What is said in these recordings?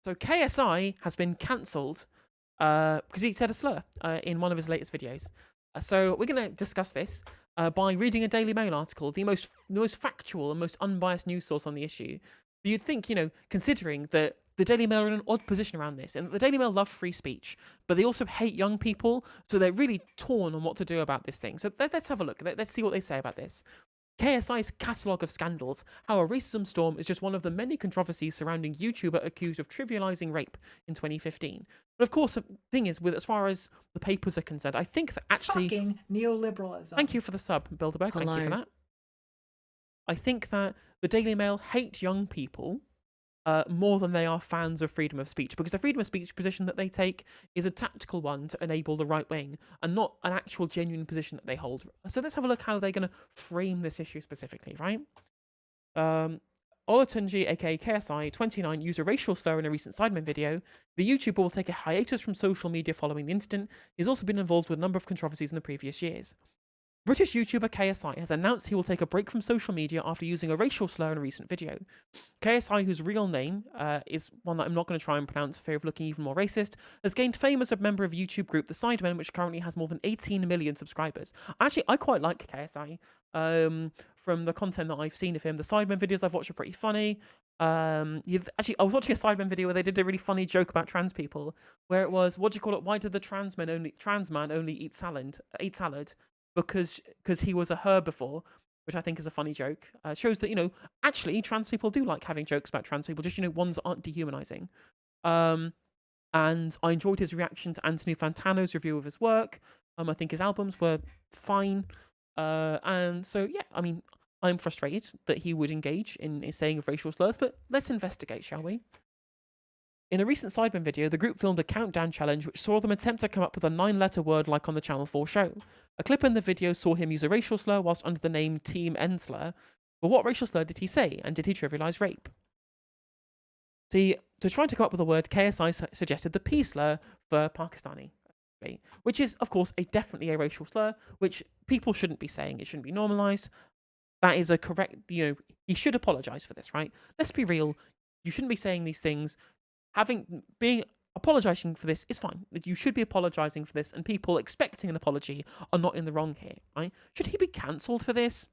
So KSI has been cancelled because he said a slur in one of his latest videos. So we're going to discuss this by reading a Daily Mail article, the most factual and most unbiased news source on the issue. But you'd think, considering that the Daily Mail are in an odd position around this, and the Daily Mail love free speech, but they also hate young people, so they're really torn on what to do about this thing. So let's have a look. Let's see what they say about this. KSI's catalogue of scandals, how a racism storm is just one of the many controversies surrounding YouTuber accused of trivializing rape in 2015. But of course, the thing is, as far as the papers are concerned, I think that actually... Fucking neoliberalism. Thank you for the sub, Bilderberg. Hello. Thank you for that. I think that the Daily Mail hate young people more than they are fans of freedom of speech, because the freedom of speech position that they take is a tactical one to enable the right wing and not an actual genuine position that they hold. So let's have a look how they're going to frame this issue specifically, right? Olatunji, aka KSI, 29, used a racial slur in a recent Sidemen video. The YouTuber will take a hiatus from social media following the incident. He's also been involved with a number of controversies in the previous years. British YouTuber KSI has announced he will take a break from social media after using a racial slur in a recent video. KSI, whose real name is one that I'm not going to try and pronounce for fear of looking even more racist, has gained fame as a member of YouTube group The Sidemen, which currently has more than 18 million subscribers. Actually, I quite like KSI from the content that I've seen of him. The Sidemen videos I've watched are pretty funny. I was watching a Sidemen video where they did a really funny joke about trans people, where it was, what do you call it? Why did the trans man only eat salad? Because he was a herbivore, which I think is a funny joke. Shows that, actually trans people do like having jokes about trans people, just, ones that aren't dehumanizing. And I enjoyed his reaction to Anthony Fantano's review of his work. I think his albums were fine. And so, yeah, I mean, I'm frustrated that he would engage in saying of racial slurs, but let's investigate, shall we? In a recent Sidemen video, the group filmed a countdown challenge which saw them attempt to come up with a 9-letter word like on the Channel 4 show. A clip in the video saw him use a racial slur whilst under the name Team Ensler. But what racial slur did he say, and did he trivialise rape? See, to try to come up with a word, KSI suggested the P slur for Pakistani, which is, of course, definitely a racial slur, which people shouldn't be saying. It shouldn't be normalised. That is a correct, he should apologise for this, right? Let's be real. You shouldn't be saying these things. Apologizing for this is fine. You should be apologizing for this, and people expecting an apology are not in the wrong here, right? Should he be cancelled for this?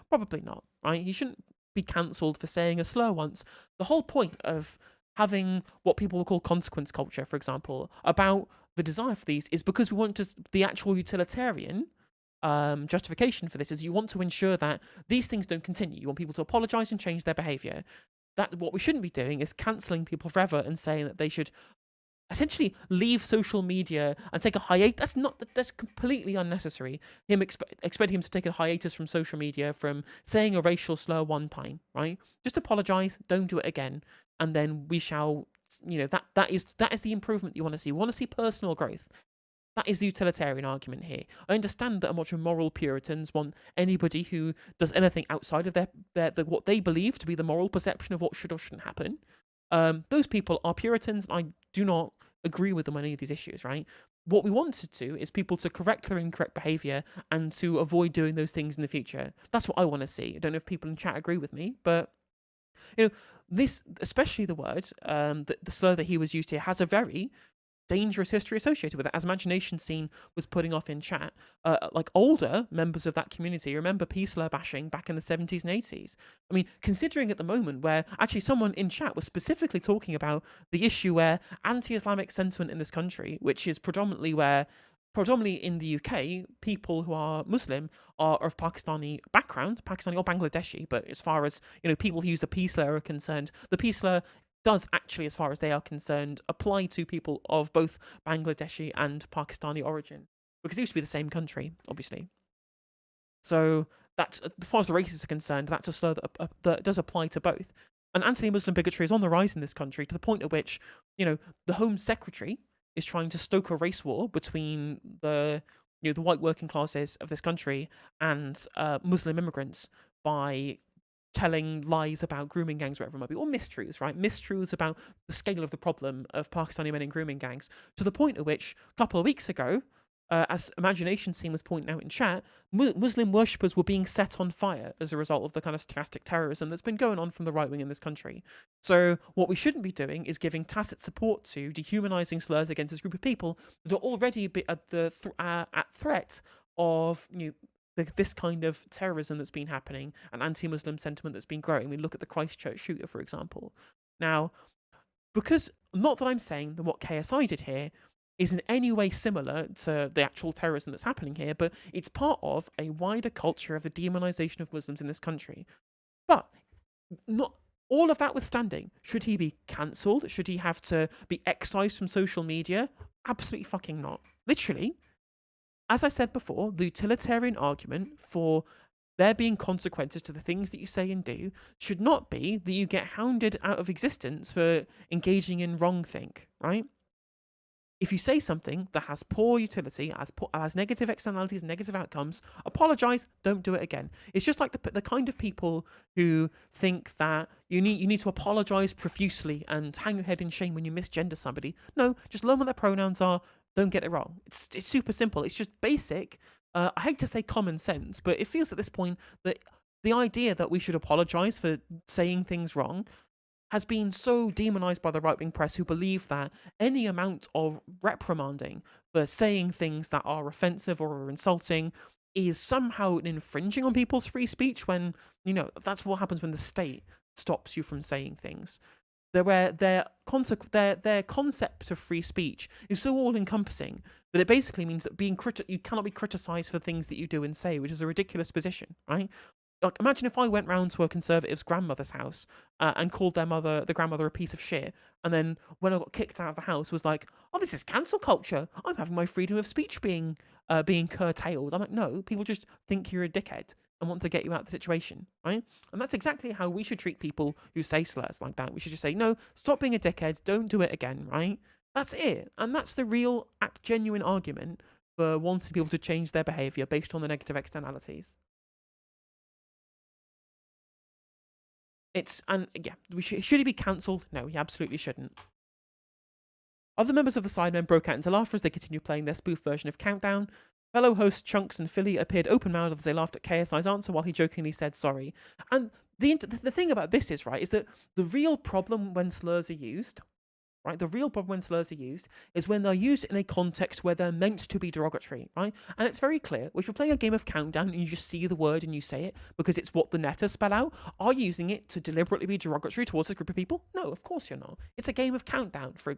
Probably not, right? He shouldn't be cancelled for saying a slur once. The whole point of having what people will call consequence culture, for example, about the desire for these is because we want the actual utilitarian justification for this is you want to ensure that these things don't continue. You want people to apologize and change their behavior. That what we shouldn't be doing is cancelling people forever and saying that they should essentially leave social media and take a hiatus. That's completely unnecessary. Expecting him to take a hiatus from social media from saying a racial slur one time, right? Just apologize, don't do it again, and then we shall. That is the improvement you want to see. We want to see personal growth. That is the utilitarian argument here. I understand that a bunch of moral Puritans want anybody who does anything outside of what they believe to be the moral perception of what should or shouldn't happen. Those people are Puritans, and I do not agree with them on any of these issues, right? What we want to do is people to correct their incorrect behaviour and to avoid doing those things in the future. That's what I want to see. I don't know if people in chat agree with me, but this, especially the word, the slur that he was used here, has a very dangerous history associated with it. As Imagination Scene was putting off in chat, like older members of that community remember slur bashing back in the 70s and 80s. I mean, considering at the moment where actually someone in chat was specifically talking about the issue where anti-Islamic sentiment in this country, which is predominantly in the UK, people who are Muslim are of Pakistani background, Pakistani or Bangladeshi, but as far as people who use the P slur are concerned, the P slur does actually, as far as they are concerned, apply to people of both Bangladeshi and Pakistani origin, because it used to be the same country, obviously. So that's, as far as the races are concerned, that's a slur that does apply to both. And anti-Muslim bigotry is on the rise in this country to the point at which, the Home Secretary is trying to stoke a race war between the white working classes of this country and Muslim immigrants by telling lies about grooming gangs, whatever it might be, or mistruths, right? Mistruths about the scale of the problem of Pakistani men in grooming gangs, to the point at which, a couple of weeks ago, as Imagination Scene was pointing out in chat, Muslim worshippers were being set on fire as a result of the kind of stochastic terrorism that's been going on from the right wing in this country. So what we shouldn't be doing is giving tacit support to dehumanizing slurs against this group of people that are already at the at threat of this kind of terrorism that's been happening and anti-Muslim sentiment that's been growing. We look at the Christchurch shooter, for example. Now, because not that I'm saying that what KSI did here is in any way similar to the actual terrorism that's happening here, but it's part of a wider culture of the demonization of Muslims in this country. But not all of that withstanding, should he be cancelled? Should he have to be excised from social media? Absolutely fucking not. Literally, as I said before, the utilitarian argument for there being consequences to the things that you say and do should not be that you get hounded out of existence for engaging in wrongthink, right? If you say something that has poor utility, has negative externalities, negative outcomes, apologize, don't do it again. It's just like the kind of people who think that you need to apologize profusely and hang your head in shame when you misgender somebody. No, just learn what their pronouns are. Don't get it wrong. It's super simple. It's just basic. I hate to say common sense, but it feels at this point that the idea that we should apologize for saying things wrong has been so demonized by the right-wing press, who believe that any amount of reprimanding for saying things that are offensive or are insulting is somehow infringing on people's free speech, when, that's what happens when the state stops you from saying things. Their concept of free speech is so all-encompassing that it basically means that you cannot be criticized for things that you do and say, which is a ridiculous position, right? Like, imagine if I went round to a conservative's grandmother's house and called the grandmother, a piece of shit, and then when I got kicked out of the house was like, "Oh, this is cancel culture. I'm having my freedom of speech being curtailed." I'm like, no, people just think you're a dickhead and want to get you out of the situation, right? And that's exactly how we should treat people who say slurs like that. We should just say, no, stop being a dickhead, don't do it again, right? That's it. And that's the real, genuine argument for wanting people to change their behaviour based on the negative externalities. Should he be cancelled? No, he absolutely shouldn't. Other members of the Sidemen broke out into laughter as they continued playing their spoof version of Countdown. Fellow hosts Chunks and Philly appeared open-mouthed as they laughed at KSI's answer while he jokingly said sorry. And the thing about this is, right, is that the real problem when slurs are used, right, the real problem when slurs are used is when they're used in a context where they're meant to be derogatory, right? And it's very clear. If you're playing a game of Countdown and you just see the word and you say it because it's what the netta spell out, are you using it to deliberately be derogatory towards a group of people? No, of course you're not. It's a game of Countdown, for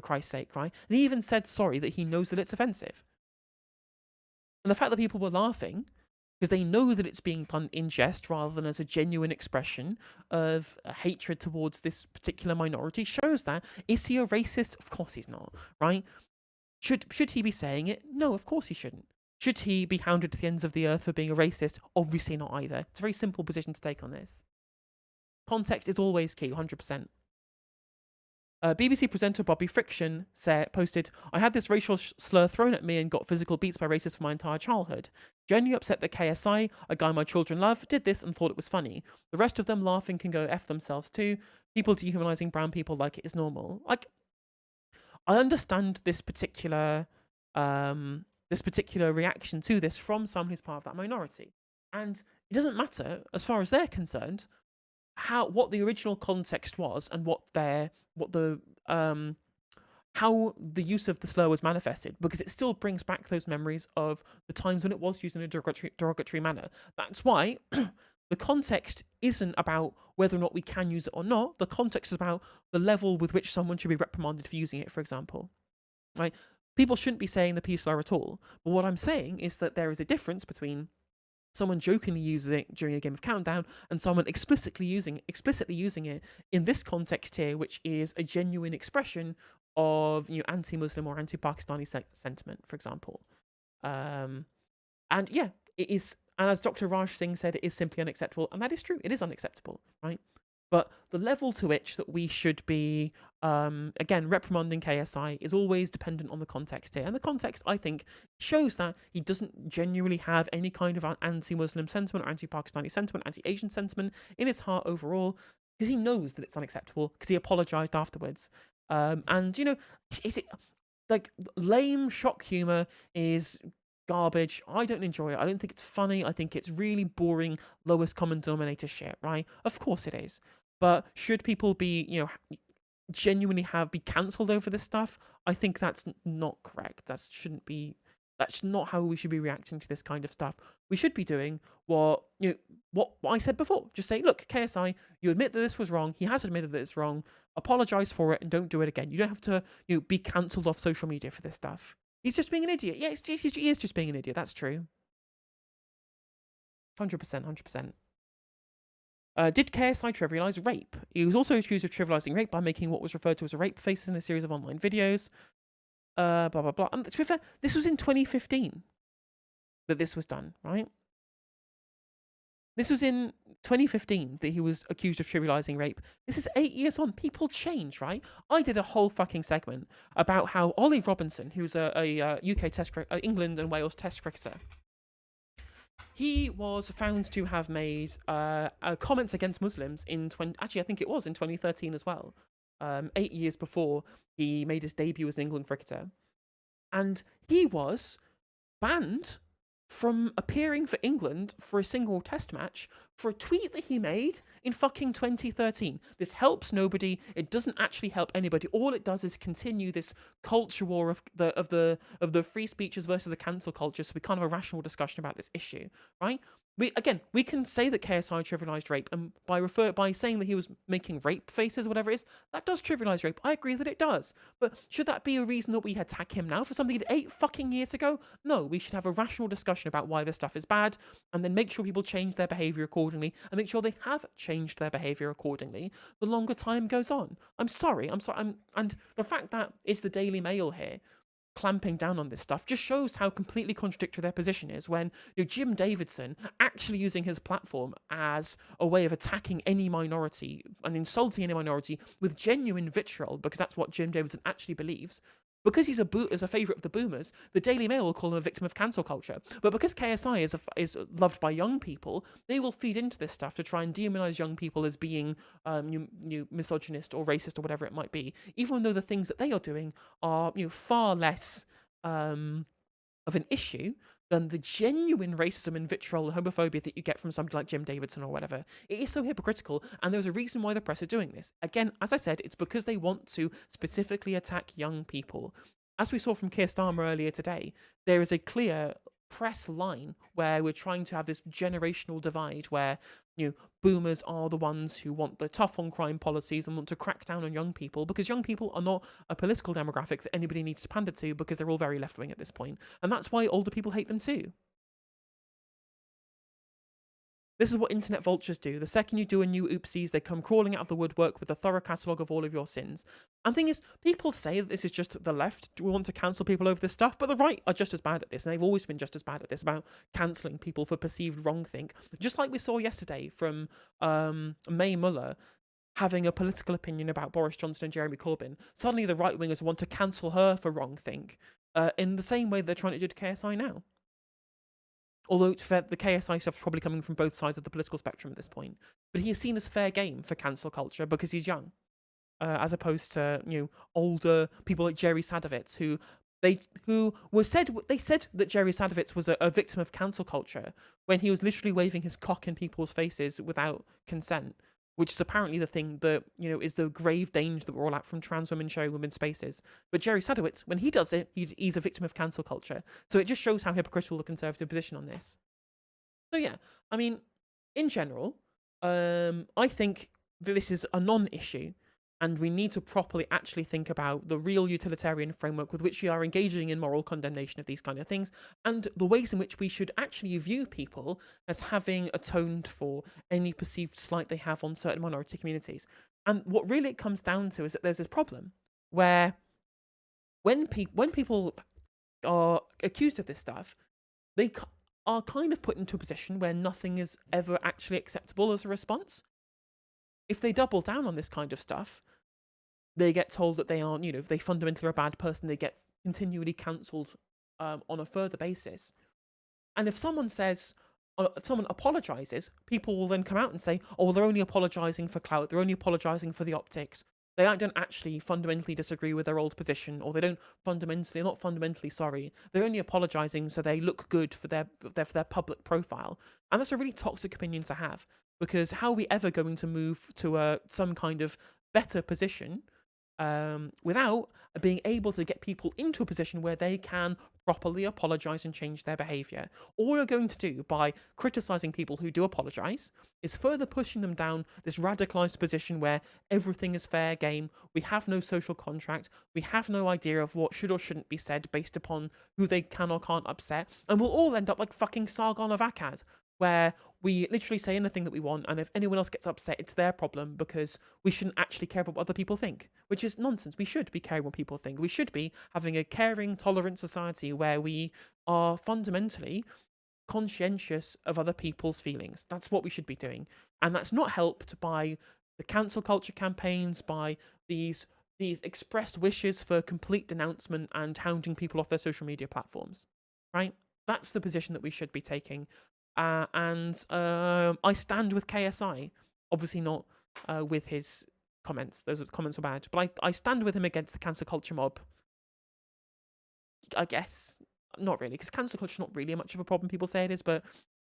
Christ's sake, right? And he even said sorry that he knows that it's offensive. And the fact that people were laughing because they know that it's being done in jest rather than as a genuine expression of hatred towards this particular minority shows that. Is he a racist? Of course he's not, right? Should he be saying it? No, of course he shouldn't. Should he be hounded to the ends of the earth for being a racist? Obviously not either. It's a very simple position to take on this. Context is always key, 100%. BBC presenter Bobby Friction posted, "I had this racial slur thrown at me and got physical beats by racists for my entire childhood. Genuinely upset that KSI, a guy my children love, did this and thought it was funny. The rest of them laughing can go F themselves too. People dehumanizing brown people like it is normal." Like, I understand this particular reaction to this from someone who's part of that minority. And it doesn't matter, as far as they're concerned, what the original context was and how the use of the slur was manifested, because it still brings back those memories of the times when it was used in a derogatory manner. That's why the context isn't about whether or not we can use it or not. The context is about the level with which someone should be reprimanded for using it, for example. Right? People shouldn't be saying the P slur at all. But what I'm saying is that there is a difference between someone jokingly using it during a game of Countdown and someone explicitly using it in this context here, which is a genuine expression of anti-Muslim or anti-Pakistani sentiment, for example. And yeah, it is. And as Dr. Raj Singh said, it is simply unacceptable, and that is true. It is unacceptable, right? But the level to which that we should be, again, reprimanding KSI is always dependent on the context here. And the context, I think, shows that he doesn't genuinely have any kind of anti-Muslim sentiment or anti-Pakistani sentiment, anti-Asian sentiment in his heart overall, because he knows that it's unacceptable, because he apologized afterwards. And, is it... like lame shock humor is garbage. I don't enjoy it. I don't think it's funny. I think it's really boring, lowest common denominator shit, right? Of course it is. But should people be, genuinely be cancelled over this stuff? I think that's not correct. That's not how we should be reacting to this kind of stuff. We should be doing what I said before. Just say, look, KSI, you admit that this was wrong. He has admitted that it's wrong. Apologize for it and don't do it again. You don't have to be cancelled off social media for this stuff. He's just being an idiot. Yeah, he is just being an idiot. That's true. 100%, 100%. Did KSI trivialize rape? He was also accused of trivializing rape by making what was referred to as a rape faces in a series of online videos. Blah, blah, blah. To be fair, this was in 2015 that this was done, right? This was in 2015 that he was accused of trivializing rape. This is 8 years on. People change, right? I did a whole fucking segment about how Ollie Robinson, who's a UK England and Wales test cricketer, he was found to have made comments against Muslims actually, I think it was in 2013 as well. 8 years before he made his debut as an England cricketer. And he was banned from appearing for England for a single test match for a tweet that he made in fucking 2013. This helps nobody. It doesn't actually help anybody. All it does is continue this culture war of the free speeches versus the cancel culture. So we can't have a rational discussion about this issue, right? We can say that KSI trivialized rape, and by saying that he was making rape faces or whatever it is, that does trivialize rape. I agree that it does. But should that be a reason that we attack him now for something he did 8 fucking years ago? No, we should have a rational discussion about why this stuff is bad, and then make sure people change their behavior accordingly, and make sure they have changed their behavior accordingly the longer time goes on. I'm sorry. And the fact that it's the Daily Mail here clamping down on this stuff just shows how completely contradictory their position is when Jim Davidson actually using his platform as a way of attacking any minority and insulting any minority with genuine vitriol, because that's what Jim Davidson actually believes. Because he's a favourite of the boomers, the Daily Mail will call him a victim of cancel culture. But because KSI is loved by young people, they will feed into this stuff to try and demonise young people as being misogynist or racist or whatever it might be, even though the things that they are doing are far less of an issue than the genuine racism and vitriol and homophobia that you get from somebody like Jim Davidson or whatever. It is so hypocritical, and there's a reason why the press are doing this. Again, as I said, it's because they want to specifically attack young people. As we saw from Keir Starmer earlier today, there is a clear press line where we're trying to have this generational divide where boomers are the ones who want the tough on crime policies and want to crack down on young people, because young people are not a political demographic that anybody needs to pander to, because they're all very left-wing at this point. And that's why older people hate them too. This is what internet vultures do. The second you do a new oopsies, they come crawling out of the woodwork with a thorough catalogue of all of your sins. And the thing is, people say that this is just the left we want to cancel people over this stuff, but the right are just as bad at this, and they've always been just as bad at this, about cancelling people for perceived wrongthink. Just like we saw yesterday from May Muller having a political opinion about Boris Johnson and Jeremy Corbyn. Suddenly the right-wingers want to cancel her for wrongthink, in the same way they're trying to do to KSI now. Although the KSI stuff is probably coming from both sides of the political spectrum at this point. But he is seen as fair game for cancel culture because he's young. As opposed to, older people like Jerry Sadowitz, who said that Jerry Sadowitz was a victim of cancel culture when he was literally waving his cock in people's faces without consent, which is apparently the thing that, is the grave danger that we're all at from trans women sharing women's spaces. But Jerry Sadowitz, when he does it, he's a victim of cancel culture. So it just shows how hypocritical the Conservative position on this. So yeah, I mean, in general, I think that this is a non-issue, and we need to properly actually think about the real utilitarian framework with which we are engaging in moral condemnation of these kind of things, and the ways in which we should actually view people as having atoned for any perceived slight they have on certain minority communities. And what really it comes down to is that there's this problem where when people are accused of this stuff, they are kind of put into a position where nothing is ever actually acceptable as a response. If they double down on this kind of stuff, they get told that they aren't, if they fundamentally are a bad person, they get continually cancelled on a further basis. And if someone apologises, people will then come out and say, oh, well, they're only apologising for clout, they're only apologising for the optics, they don't actually fundamentally disagree with their old position, or they're not fundamentally sorry. They're only apologizing so they look good for their public profile, and that's a really toxic opinion to have. Because how are we ever going to move to some kind of better position without being able to get people into a position where they can properly apologize and change their behavior? All you're going to do by criticizing people who do apologize is further pushing them down this radicalized position where everything is fair game. We have no social contract. We have no idea of what should or shouldn't be said based upon who they can or can't upset. And we'll all end up like fucking Sargon of Akkad, where we literally say anything that we want, and if anyone else gets upset, it's their problem, because we shouldn't actually care about what other people think, which is nonsense. We should be caring what people think. We should be having a caring, tolerant society where we are fundamentally conscientious of other people's feelings. That's what we should be doing. And that's not helped by the cancel culture campaigns, by these expressed wishes for complete denouncement and hounding people off their social media platforms, right? That's the position that we should be taking. And I stand with KSI. Obviously not with his comments. Those comments were bad. But I stand with him against the cancel culture mob. I guess. Not really, because cancel culture is not really much of a problem people say it is. But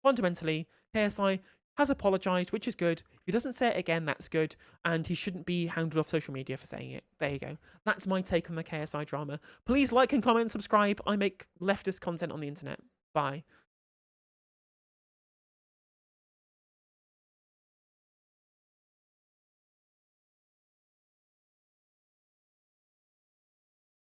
fundamentally, KSI has apologised, which is good. If he doesn't say it again, that's good. And he shouldn't be hounded off social media for saying it. There you go. That's my take on the KSI drama. Please like and comment, subscribe. I make leftist content on the internet. Bye.